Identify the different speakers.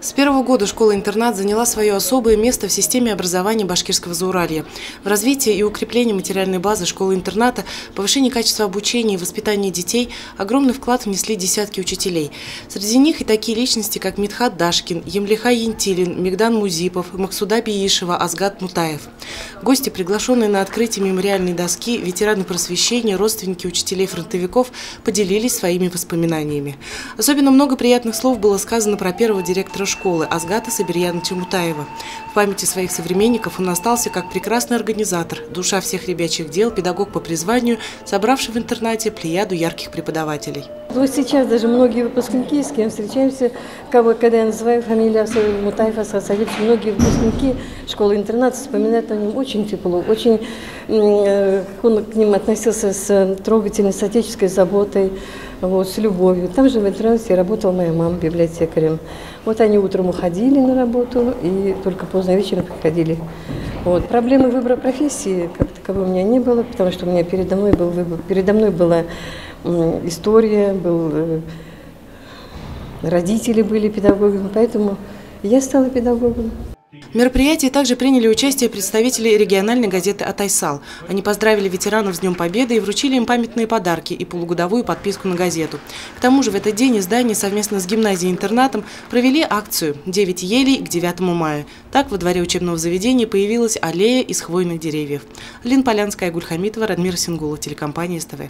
Speaker 1: С первого года школа-интернат заняла свое особое место в системе образования Башкирского Зауралья. В развитии и укреплении материальной базы школы-интерната, повышении качества обучения и воспитания детей огромный вклад внесли десятки учителей. Среди них и такие личности, как Мидхат Дашкин, Емлиха Ентилин, Мигдан Музипов, Максуда Биишева, Азгат Мутаев. Гости, приглашенные на открытие мемориальной доски, ветераны просвещения, родственники учителей-фронтовиков поделились своими воспоминаниями. Особенно много приятных слов было сказано про первого директора школы Азгата Сабирьяновича Мутаева. В памяти своих современников он остался как прекрасный организатор, душа всех ребячих дел, педагог по призванию, собравший в интернате плеяду ярких преподавателей.
Speaker 2: Вот сейчас даже многие выпускники, с кем встречаемся, когда я называю фамилию Мутаев Асгат Сабирович, многие выпускники школы-интерната вспоминают о нем очень тепло, очень он к ним относился с трогательной, с отеческой заботой, вот, с любовью. Там же в интернате работала моя мама библиотекарем. Вот они утром уходили на работу и только поздно вечером приходили. Вот. Проблемы выбора профессии как таковой у меня не было, потому что у меня передо мной был выбор, передо мной была история, родители были педагогами, поэтому я стала педагогом.
Speaker 1: В мероприятии также приняли участие представители региональной газеты «Атайсал». Они поздравили ветеранов с Днем Победы и вручили им памятные подарки и полугодовую подписку на газету. К тому же в этот день издание совместно с гимназией-интернатом провели акцию «9 елей к 9 мая». Так во дворе учебного заведения появилась аллея из хвойных деревьев. Лин Полянская, Гульхамитова, Радмир Сингулов, телекомпания СТВ.